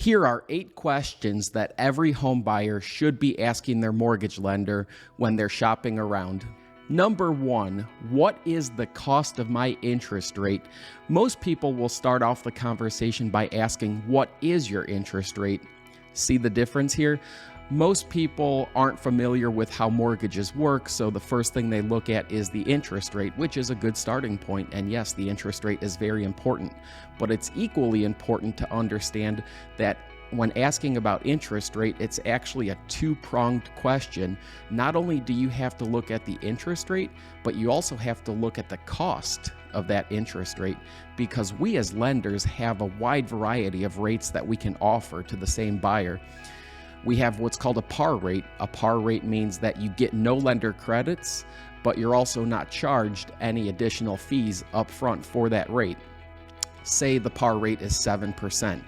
Here are 8 questions that every home buyer should be asking their mortgage lender when they're shopping around. Number 1, what is the cost of my interest rate? Most people will start off the conversation by asking, what is your interest rate? See the difference here? Most people aren't familiar with how mortgages work, so the first thing they look at is the interest rate, which is a good starting point. And yes, the interest rate is very important, but it's equally important to understand that when asking about interest rate, it's actually a 2-pronged question. Not only do you have to look at the interest rate, but you also have to look at the cost of that interest rate, because we as lenders have a wide variety of rates that we can offer to the same buyer. We have what's called a par rate. A par rate means that you get no lender credits, but you're also not charged any additional fees up front for that rate. Say the par rate is 7%.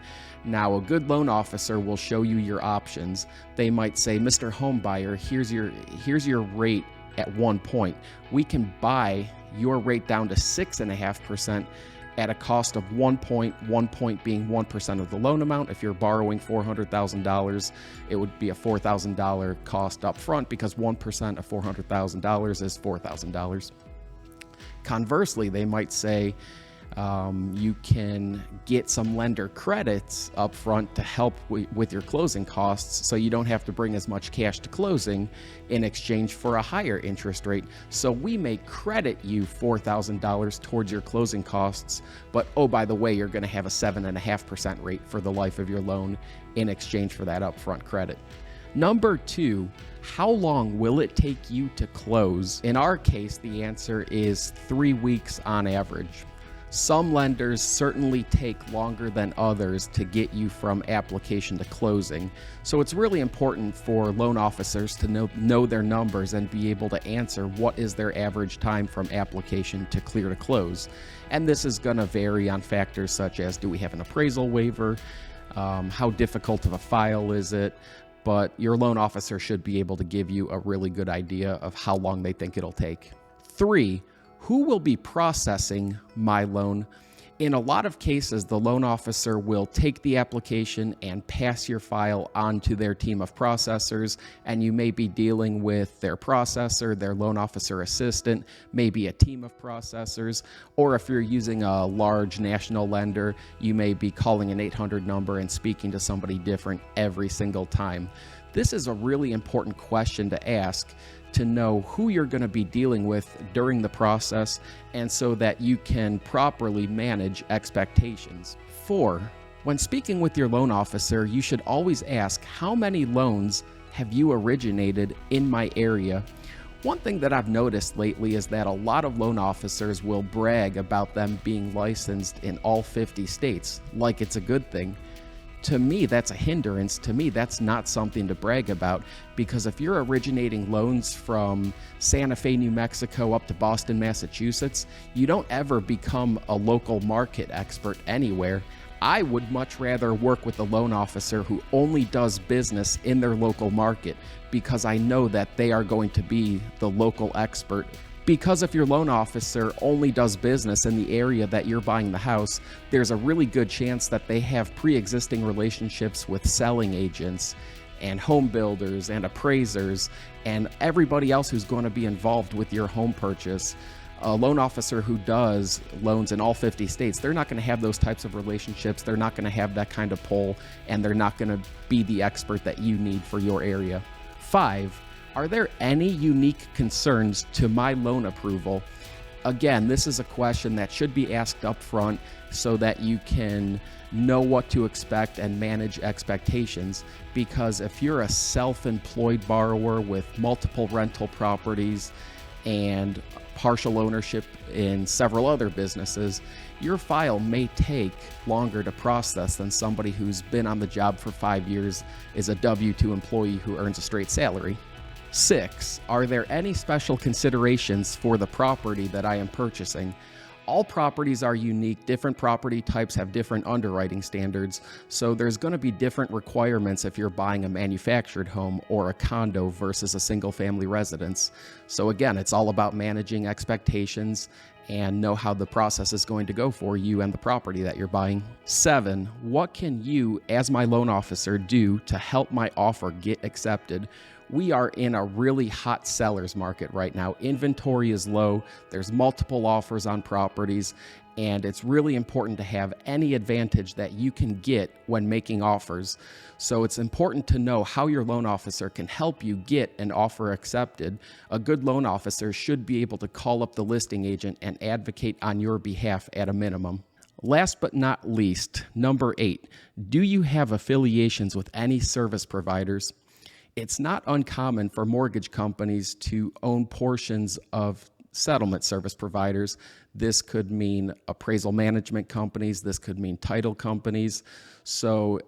Now, a good loan officer will show you your options. They might say, Mr. Homebuyer, here's your rate at 1 point. We can buy your rate down to 6.5% at a cost of 1 point, 1 point being 1% of the loan amount. If you're borrowing $400,000, it would be a $4,000 cost up front, because 1% of $400,000 is $4,000. Conversely, they might say, you can get some lender credits up front to help with your closing costs, so you don't have to bring as much cash to closing in exchange for a higher interest rate. So we may credit you $4,000 towards your closing costs, but oh, by the way, you're going to have a 7.5% rate for the life of your loan in exchange for that upfront credit. Number 2, how long will it take you to close? In our case, the answer is 3 weeks on average. Some lenders certainly take longer than others to get you from application to closing. So it's really important for loan officers to know their numbers and be able to answer what is their average time from application to clear to close. And this is going to vary on factors such as, do we have an appraisal waiver? How difficult of a file is it? But your loan officer should be able to give you a really good idea of how long they think it'll take. 3, who will be processing my loan? In a lot of cases, the loan officer will take the application and pass your file on to their team of processors, and you may be dealing with their processor, their loan officer assistant, maybe a team of processors, or if you're using a large national lender, you may be calling an 800 number and speaking to somebody different every single time. This is a really important question to ask, to know who you're going to be dealing with during the process, and so that you can properly manage expectations. 4, when speaking with your loan officer, you should always ask, how many loans have you originated in my area? One thing that I've noticed lately is that a lot of loan officers will brag about them being licensed in all 50 states, like it's a good thing. To me, that's a hindrance. To me, that's not something to brag about, because if you're originating loans from Santa Fe, New Mexico up to Boston, Massachusetts, you don't ever become a local market expert anywhere. I would much rather work with a loan officer who only does business in their local market, because I know that they are going to be the local expert. Because if your loan officer only does business in the area that you're buying the house, there's a really good chance that they have pre-existing relationships with selling agents and home builders and appraisers and everybody else who's going to be involved with your home purchase. A loan officer who does loans in all 50 states, they're not going to have those types of relationships. They're not going to have that kind of pull, and they're not going to be the expert that you need for your area. 5, are there any unique concerns to my loan approval? Again, this is a question that should be asked up front so that you can know what to expect and manage expectations. Because if you're a self-employed borrower with multiple rental properties and partial ownership in several other businesses, your file may take longer to process than somebody who's been on the job for 5 years, is a W-2 employee who earns a straight salary. 6, are there any special considerations for the property that I am purchasing? All properties are unique. Different property types have different underwriting standards, so there's going to be different requirements if you're buying a manufactured home or a condo versus a single-family residence. So again, it's all about managing expectations and know how the process is going to go for you and the property that you're buying. 7, what can you, as my loan officer, do to help my offer get accepted? We are in a really hot seller's market right now. Inventory is low, there's multiple offers on properties, and it's really important to have any advantage that you can get when making offers. So it's important to know how your loan officer can help you get an offer accepted. A good loan officer should be able to call up the listing agent and advocate on your behalf at a minimum. Last but not least, number 8, do you have affiliations with any service providers? It's not uncommon for mortgage companies to own portions of settlement service providers. This could mean appraisal management companies. This could mean title companies. So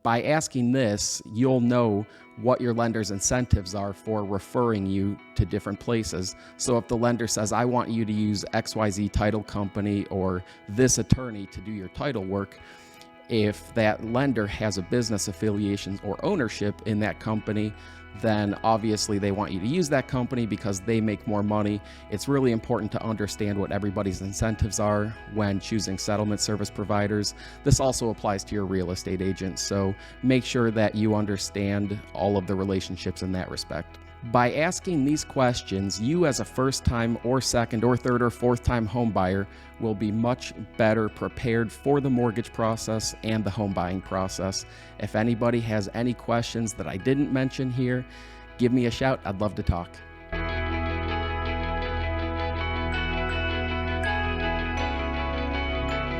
by asking this, you'll know what your lender's incentives are for referring you to different places. So if the lender says, I want you to use XYZ title company or this attorney to do your title work, if that lender has a business affiliation or ownership in that company, then obviously they want you to use that company because they make more money. It's really important to understand what everybody's incentives are when choosing settlement service providers. This also applies to your real estate agent, so make sure that you understand all of the relationships in that respect. By asking these questions, you as a first-time or second or third or fourth-time home buyer will be much better prepared for the mortgage process and the home buying process. If anybody has any questions that I didn't mention here, give me a shout. I'd love to talk.